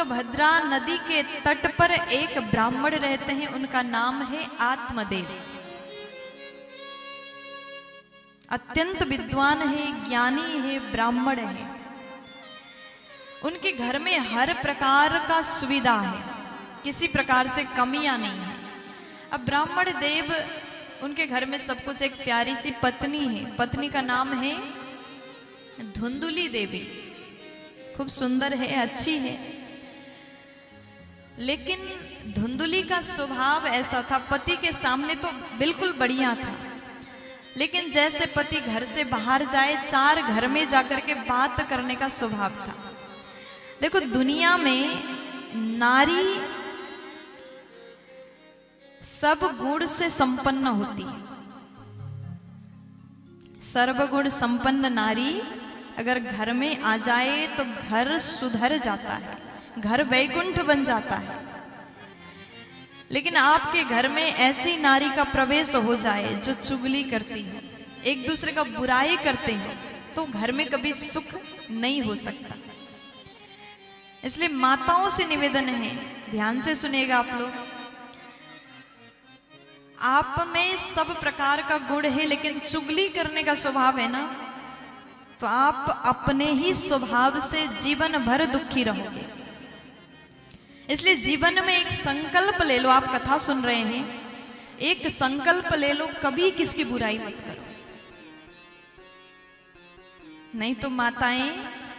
तुंगभद्रा नदी के तट पर एक ब्राह्मण रहते हैं, उनका नाम है आत्मदेव। अत्यंत विद्वान है, ज्ञानी है, ब्राह्मण है। उनके घर में हर प्रकार का सुविधा है, किसी प्रकार से कमियां नहीं है। अब ब्राह्मण देव, उनके घर में सब कुछ, एक प्यारी सी पत्नी है, पत्नी का नाम है धुंधुली देवी, खूब सुंदर है, अच्छी है। लेकिन धुंधुली का स्वभाव ऐसा था, पति के सामने तो बिल्कुल बढ़िया था, लेकिन जैसे पति घर से बाहर जाए, चार घर में जाकर के बात करने का स्वभाव था। देखो, दुनिया में नारी सब गुण से संपन्न होती है। सर्वगुण संपन्न नारी अगर घर में आ जाए तो घर सुधर जाता है, घर वैकुंठ बन जाता है। लेकिन आपके घर में ऐसी नारी का प्रवेश हो जाए जो चुगली करती है, एक दूसरे का बुराई करते हैं, तो घर में कभी सुख नहीं हो सकता। इसलिए माताओं से निवेदन है, ध्यान से सुनिएगा आप लोग। आप में सब प्रकार का गुण है, लेकिन चुगली करने का स्वभाव है ना, तो आप अपने ही स्वभाव से जीवन भर दुखी रहोगे। इसलिए जीवन में एक संकल्प ले लो। आप कथा सुन रहे हैं, एक संकल्प ले लो, कभी किसकी बुराई मत करो। नहीं तो माताएं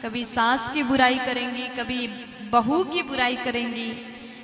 कभी सास की बुराई करेंगी, कभी बहू की बुराई करेंगी,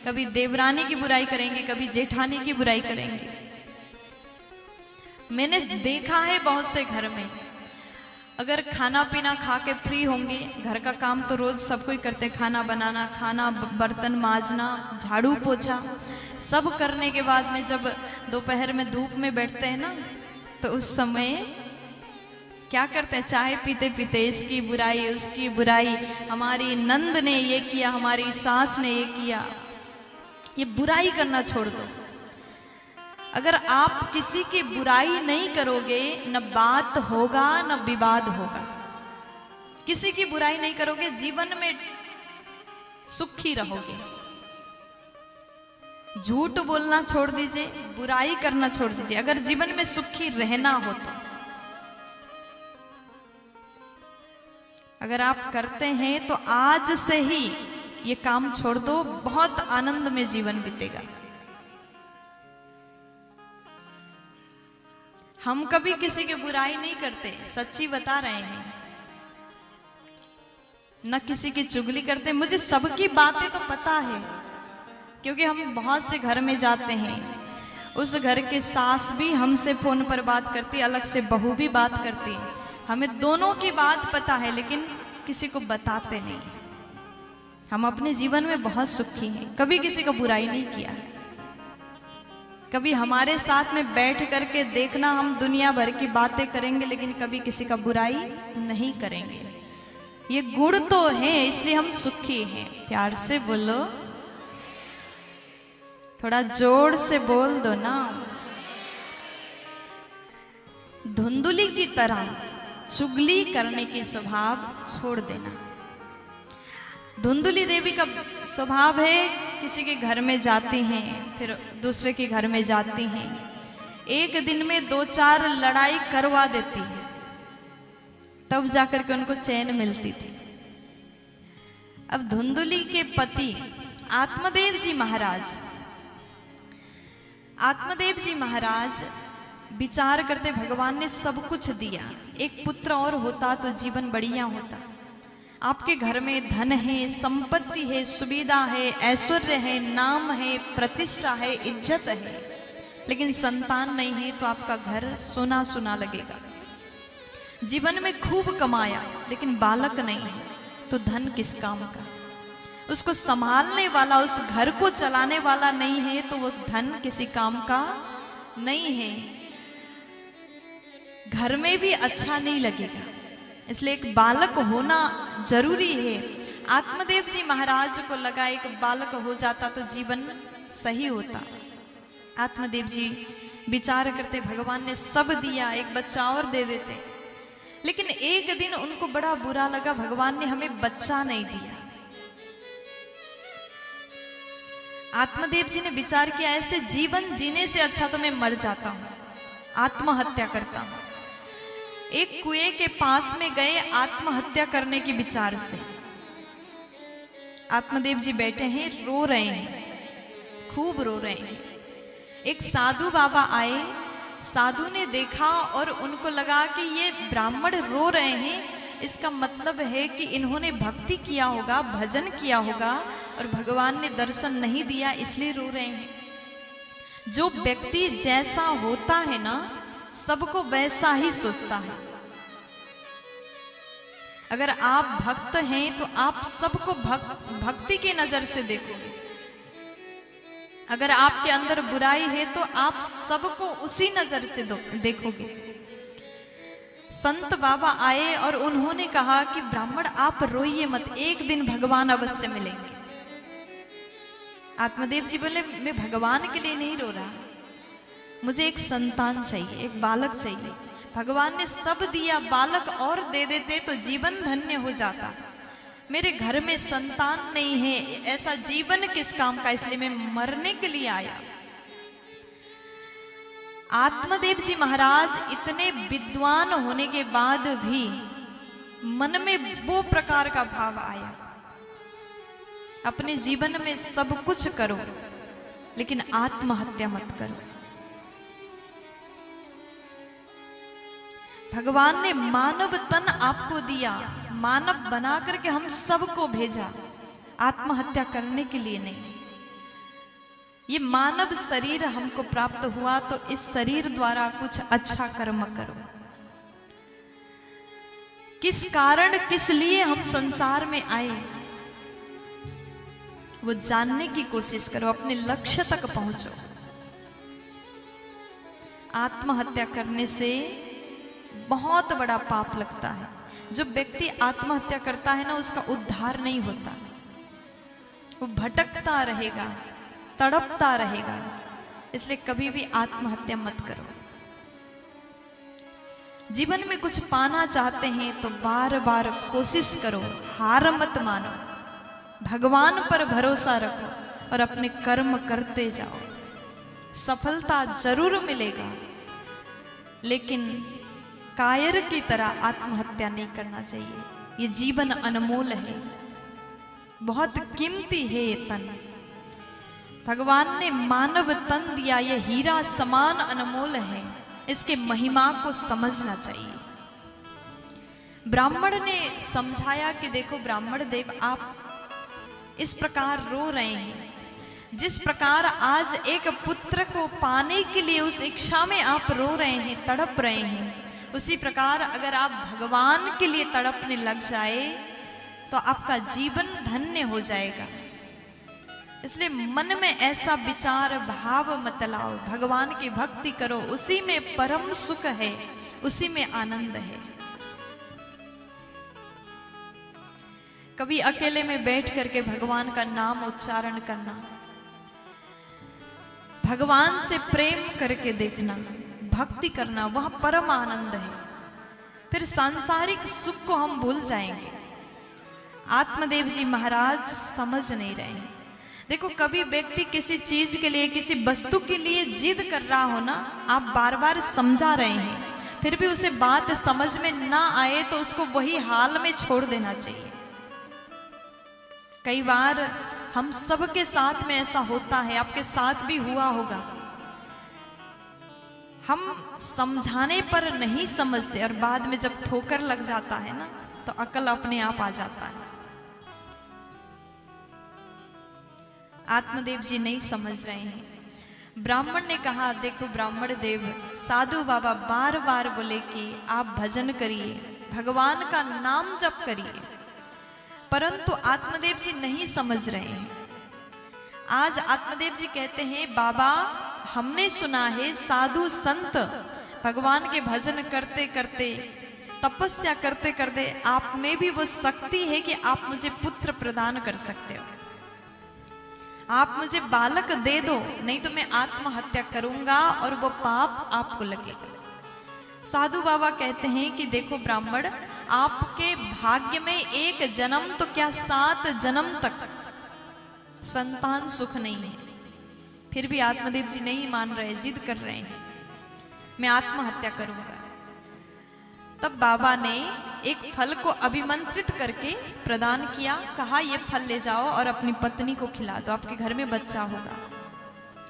कभी देवरानी की बुराई करेंगी, कभी जेठानी की बुराई करेंगी। मैंने देखा है बहुत से घर में, अगर खाना पीना खा के फ्री होंगे, घर का काम तो रोज सब कोई करते, खाना बनाना, खाना, बर्तन माजना, झाड़ू पोछा, सब करने के बाद में जब दोपहर में धूप में बैठते हैं ना, तो उस समय क्या करते हैं, चाय पीते पीते इसकी बुराई, उसकी बुराई, हमारी नंद ने ये किया, हमारी सास ने ये किया। ये बुराई करना छोड़ दो। अगर आप किसी की बुराई नहीं करोगे, न बात होगा न विवाद होगा। किसी की बुराई नहीं करोगे, जीवन में सुखी रहोगे। झूठ बोलना छोड़ दीजिए, बुराई करना छोड़ दीजिए, अगर जीवन में सुखी रहना हो तो। अगर आप करते हैं तो आज से ही ये काम छोड़ दो, बहुत आनंद में जीवन बीतेगा। हम कभी किसी की बुराई नहीं करते, सच्ची बता रहे हैं, न किसी की चुगली करते। मुझे सबकी बातें तो पता है, क्योंकि हम बहुत से घर में जाते हैं, उस घर के सास भी हमसे फोन पर बात करती, अलग से बहू भी बात करती। हमें दोनों की बात पता है, लेकिन किसी को बताते नहीं। हम अपने जीवन में बहुत सुखी हैं, कभी किसी को बुराई नहीं किया। कभी हमारे साथ में बैठ करके देखना, हम दुनिया भर की बातें करेंगे, लेकिन कभी किसी का बुराई नहीं करेंगे। ये गुण तो है, इसलिए हम सुखी हैं। प्यार से बोलो, थोड़ा जोर से बोल दो ना। धुंधुली की तरह चुगली करने की स्वभाव छोड़ देना। धुंधुली देवी का स्वभाव है, किसी के घर में जाती हैं, फिर दूसरे के घर में जाती हैं, एक दिन में 2-4 लड़ाई करवा देती है, तब जाकर के उनको चैन मिलती थी। अब धुंधुली के पति आत्मदेव जी महाराज, आत्मदेव जी महाराज विचार करते, भगवान ने सब कुछ दिया, एक पुत्र और होता तो जीवन बढ़िया होता। आपके घर में धन है, संपत्ति है, सुविधा है, ऐश्वर्य है, नाम है, प्रतिष्ठा है, इज्जत है, लेकिन संतान नहीं है तो आपका घर सोना सुना लगेगा। जीवन में खूब कमाया, लेकिन बालक नहीं है तो धन किस काम का। उसको संभालने वाला, उस घर को चलाने वाला नहीं है तो वो धन किसी काम का नहीं है। घर में भी अच्छा नहीं लगेगा, इसलिए एक बालक होना जरूरी है। आत्मदेव जी महाराज को लगा एक बालक हो जाता तो जीवन सही होता। आत्मदेव जी विचार करते, भगवान ने सब दिया, एक बच्चा और दे देते। लेकिन एक दिन उनको बड़ा बुरा लगा, भगवान ने हमें बच्चा नहीं दिया। आत्मदेव जी ने विचार किया ऐसे जीवन जीने से अच्छा तो मैं मर जाता हूं, आत्महत्या करता हूं। एक कुएं के पास में गए आत्महत्या करने के विचार से। आत्मदेव जी बैठे हैं, रो रहे हैं, खूब रो रहे हैं। एक साधु बाबा आए, साधु ने देखा और उनको लगा कि ये ब्राह्मण रो रहे हैं, इसका मतलब है कि इन्होंने भक्ति किया होगा, भजन किया होगा और भगवान ने दर्शन नहीं दिया इसलिए रो रहे हैं। जो व्यक्ति जैसा होता है ना, सबको वैसा ही सोचता है। अगर आप भक्त हैं तो आप सबको भक्ति की नजर से देखोगे। अगर आपके अंदर बुराई है तो आप सबको उसी नजर से देखोगे। संत बाबा आए और उन्होंने कहा कि ब्राह्मण आप रोइए मत, एक दिन भगवान अवश्य मिलेंगे। आत्मदेव जी बोले मैं भगवान के लिए नहीं रो रहा, मुझे एक संतान चाहिए, एक बालक चाहिए। भगवान ने सब दिया, बालक और दे देते तो जीवन धन्य हो जाता। मेरे घर में संतान नहीं है, ऐसा जीवन किस काम का, इसलिए मैं मरने के लिए आया। आत्मदेव जी महाराज इतने विद्वान होने के बाद भी मन में वो प्रकार का भाव आया, अपने जीवन में सब कुछ करो लेकिन आत्महत्या मत करो। भगवान ने मानव तन आपको दिया, मानव बना करके हम सबको भेजा, आत्महत्या करने के लिए नहीं। ये मानव शरीर हमको प्राप्त हुआ तो इस शरीर द्वारा कुछ अच्छा कर्म करो। किस कारण किस लिए हम संसार में आए वो जानने की कोशिश करो, अपने लक्ष्य तक पहुंचो। आत्महत्या करने से बहुत बड़ा पाप लगता है। जो व्यक्ति आत्महत्या करता है ना, उसका उद्धार नहीं होता, वो भटकता रहेगा, तड़पता रहेगा। इसलिए कभी भी आत्महत्या मत करो। जीवन में कुछ पाना चाहते हैं तो बार बार कोशिश करो, हार मत मानो, भगवान पर भरोसा रखो और अपने कर्म करते जाओ। सफलता जरूर मिलेगा, लेकिन कायर की तरह आत्महत्या नहीं करना चाहिए। ये जीवन अनमोल है, बहुत कीमती है ये तन। भगवान ने मानव तन दिया, ये हीरा समान अनमोल है, इसके महिमा को समझना चाहिए। ब्राह्मण ने समझाया कि देखो ब्राह्मण देव, आप इस प्रकार रो रहे हैं, जिस प्रकार आज एक पुत्र को पाने के लिए उस इच्छा में आप रो रहे हैं, तड़प रहे हैं, उसी प्रकार अगर आप भगवान के लिए तड़पने लग जाए तो आपका जीवन धन्य हो जाएगा। इसलिए मन में ऐसा विचार भाव मत लाओ, भगवान की भक्ति करो, उसी में परम सुख है, उसी में आनंद है। कभी अकेले में बैठ करके भगवान का नाम उच्चारण करना, भगवान से प्रेम करके देखना, भक्ति करना, वह परम आनंद है। फिर सांसारिक सुख को हम भूल जाएंगे। आत्मदेव जी महाराज समझ नहीं रहे हैं। देखो कभी व्यक्ति किसी चीज के लिए, किसी वस्तु के लिए जिद कर रहा हो ना, आप बार बार समझा रहे हैं, फिर भी उसे बात समझ में ना आए तो उसको वही हाल में छोड़ देना चाहिए। कई बार हम सबके साथ में ऐसा होता है, आपके साथ भी हुआ होगा। हम समझाने पर नहीं समझते और बाद में जब ठोकर लग जाता है ना, तो अकल अपने आप आ जाता है। आत्मदेव जी नहीं समझ रहे हैं। ब्राह्मण ने कहा, देखो ब्राह्मण देव, साधु बाबा बार बार बोले कि आप भजन करिए, भगवान का नाम जप करिए, परंतु आत्मदेव जी नहीं समझ रहे हैं। आज आत्मदेव जी कहते हैं, बाबा हमने सुना है साधु संत भगवान के भजन करते करते, तपस्या करते करते आप में भी वो शक्ति है कि आप मुझे पुत्र प्रदान कर सकते हो। आप मुझे बालक दे दो, नहीं तो मैं आत्महत्या करूंगा और वो पाप आपको लगेगा। साधु बाबा कहते हैं कि देखो ब्राह्मण, आपके भाग्य में एक जन्म तो क्या 7 जन्म तक संतान सुख नहीं है। फिर भी आत्मदेव जी नहीं मान रहे, जिद कर रहे हैं, मैं आत्महत्या करूंगा। तब बाबा ने एक फल को अभिमंत्रित करके प्रदान किया, कहा ये फल ले जाओ और अपनी पत्नी को खिला दो, आपके घर में बच्चा होगा।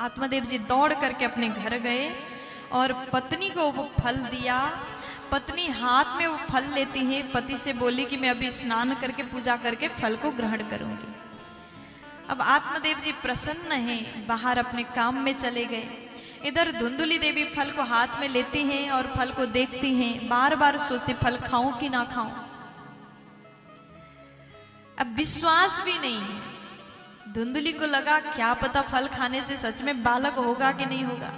आत्मदेव जी दौड़ करके अपने घर गए और पत्नी को वो फल दिया। पत्नी हाथ में वो फल लेती है, पति से बोली कि मैं अभी स्नान करके पूजा करके फल को ग्रहण करूंगी। अब आत्मदेव जी प्रसन्न हैं, बाहर अपने काम में चले गए। इधर धुंधुली देवी फल को हाथ में लेती हैं और फल को देखती हैं, बार बार सोचती फल खाऊं कि ना खाऊं। अब विश्वास भी नहीं है। धुंधुली को लगा क्या पता फल खाने से सच में बालक होगा कि नहीं होगा।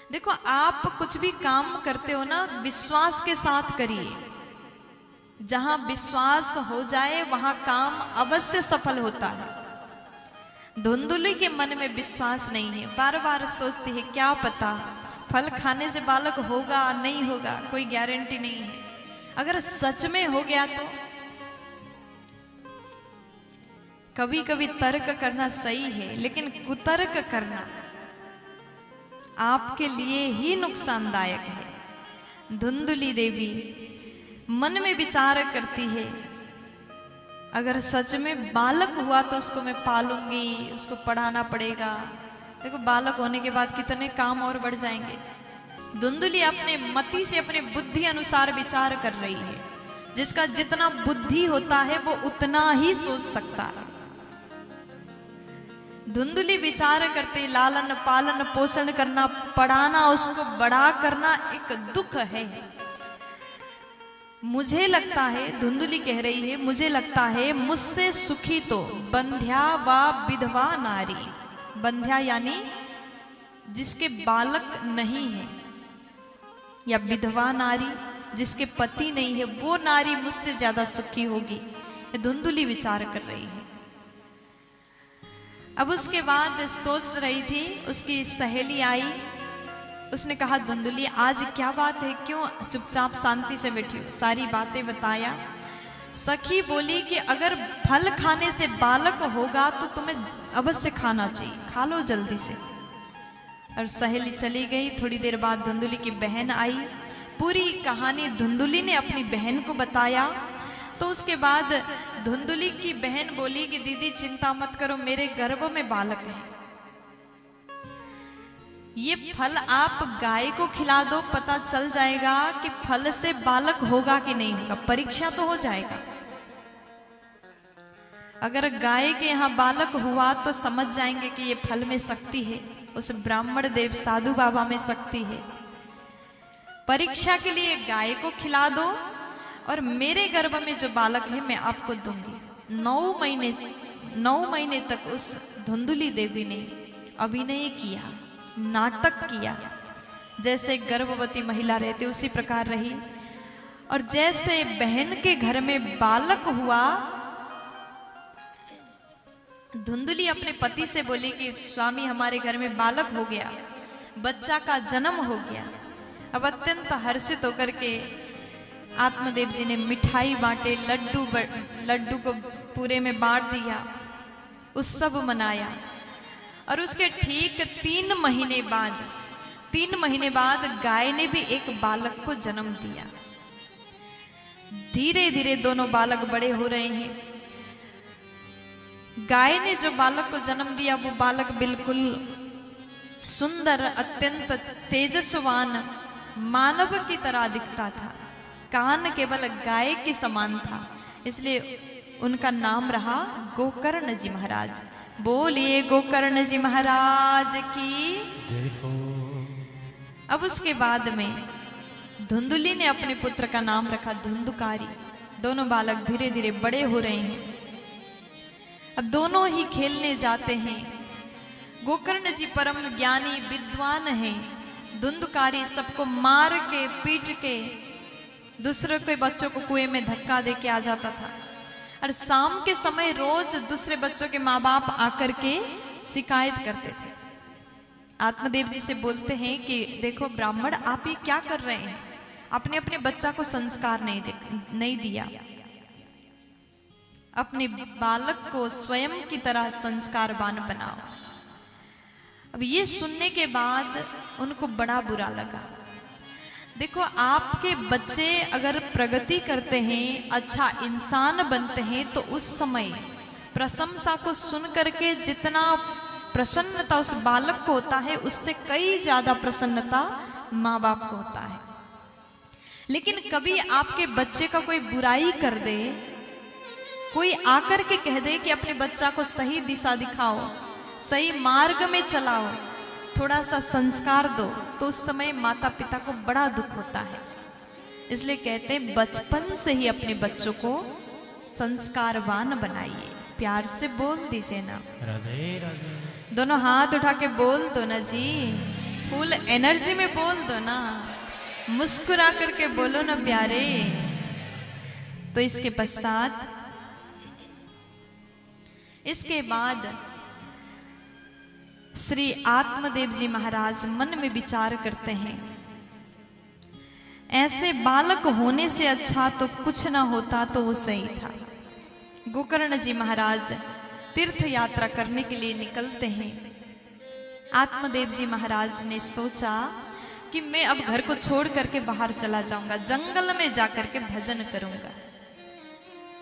देखो, आप कुछ भी काम करते हो ना, विश्वास के साथ करिए। जहां विश्वास हो जाए वहां काम अवश्य सफल होता है। धुंधुली के मन में विश्वास नहीं है, बार बार सोचती है क्या पता फल खाने से बालक होगा नहीं होगा, कोई गारंटी नहीं है। अगर सच में हो गया तो कभी कभी तर्क करना सही है, लेकिन कुतर्क करना आपके लिए ही नुकसानदायक है। धुंधुली देवी मन में विचार करती है, अगर सच में बालक हुआ तो उसको मैं पालूंगी, उसको पढ़ाना पड़ेगा। देखो, बालक होने के बाद कितने काम और बढ़ जाएंगे। धुंधुली अपने मति से, अपने बुद्धि अनुसार विचार कर रही है। जिसका जितना बुद्धि होता है वो उतना ही सोच सकता है। धुंधुली विचार करते, लालन पालन पोषण करना, पढ़ाना, उसको बड़ा करना एक दुख है। मुझे लगता है, धुंधुली कह रही है, मुझे लगता है मुझसे सुखी तो बंध्या व विधवा नारी। बंध्या यानी जिसके बालक नहीं है, या विधवा नारी जिसके पति नहीं है, वो नारी मुझसे ज्यादा सुखी होगी। धुंधुली विचार कर रही है। अब उसके बाद सोच रही थी, उसकी सहेली आई, उसने कहा धुंधुली आज क्या बात है, क्यों चुपचाप शांति से बैठी हो। सारी बातें बताया। सखी बोली कि अगर फल खाने से बालक होगा तो तुम्हें अवश्य खाना चाहिए, खा लो जल्दी से। और सहेली चली गई। थोड़ी देर बाद धुंधुली की बहन आई। पूरी कहानी धुंधुली ने अपनी बहन को बताया। तो उसके बाद धुंधुली की बहन बोली कि दीदी चिंता मत करो, मेरे गर्भ में बालक है, ये फल आप गाय को खिला दो, पता चल जाएगा कि फल से बालक होगा कि नहीं होगा, परीक्षा तो हो जाएगा। अगर गाय के यहाँ बालक हुआ तो समझ जाएंगे कि ये फल में शक्ति है, उस ब्राह्मण देव साधु बाबा में शक्ति है। परीक्षा के लिए गाय को खिला दो और मेरे गर्भ में जो बालक है मैं आपको दूंगी। 9 महीने तक उस धुंधुली देवी ने अभिनय किया, नाटक किया। जैसे गर्भवती महिला रहती उसी प्रकार रही। और जैसे बहन के घर में बालक हुआ, धुंधुली अपने पति से बोली कि स्वामी हमारे घर में बालक हो गया, बच्चा का जन्म हो गया। अब अत्यंत हर्षित होकर के आत्मदेव जी ने मिठाई बांटे, लड्डू को पूरे में बांट दिया, उत्सव मनाया। और उसके ठीक 3 महीने बाद गाय ने भी एक बालक को जन्म दिया। धीरे धीरे दोनों बालक बड़े हो रहे हैं। गाय ने जो बालक को जन्म दिया वो बालक बिल्कुल सुंदर, अत्यंत तेजस्वान मानव की तरह दिखता था। कान केवल गाय के समान था, इसलिए उनका नाम रहा गोकर्ण जी महाराज। बोलिए गोकर्ण जी महाराज की। अब उसके बाद में धुंधुली ने अपने पुत्र का नाम रखा धुंधुकारी। दोनों बालक धीरे धीरे बड़े हो रहे हैं। अब दोनों ही खेलने जाते हैं। गोकर्ण जी परम ज्ञानी विद्वान हैं। धुंधुकारी सबको मार के पीट के दूसरे के बच्चों को कुएं में धक्का दे के आ जाता था। और शाम के समय रोज दूसरे बच्चों के माँ बाप आकर के शिकायत करते थे। आत्मदेव जी से बोलते हैं कि देखो ब्राह्मण, आप ये क्या कर रहे हैं, आपने अपने बच्चा को संस्कार नहीं दिया। अपने बालक को स्वयं की तरह संस्कारवान बनाओ। अब ये सुनने के बाद उनको बड़ा बुरा लगा। देखो, आपके बच्चे अगर प्रगति करते हैं, अच्छा इंसान बनते हैं, तो उस समय प्रशंसा को सुन करके जितना प्रसन्नता उस बालक को होता है, उससे कई ज्यादा प्रसन्नता माँ बाप को होता है। लेकिन कभी आपके बच्चे का कोई बुराई कर दे, कोई आकर के कह दे कि अपने बच्चा को सही दिशा दिखाओ, सही मार्ग में चलाओ, थोड़ा सा संस्कार दो, तो उस समय माता पिता को बड़ा दुख होता है। इसलिए कहते हैं बचपन से ही अपने बच्चों को संस्कारवान बनाइए। प्यार से बोल दीजिए ना, राधे राधे। दोनों हाथ उठा के बोल दो ना जी, फुल एनर्जी में बोल दो ना, मुस्कुरा करके बोलो ना प्यारे। तो इसके बाद श्री आत्मदेव जी महाराज मन में विचार करते हैं, ऐसे बालक होने से अच्छा तो कुछ ना होता तो वो सही था। गोकर्ण जी महाराज तीर्थ यात्रा करने के लिए निकलते हैं। आत्मदेव जी महाराज ने सोचा कि मैं अब घर को छोड़ करके बाहर चला जाऊंगा, जंगल में जाकर के भजन करूंगा।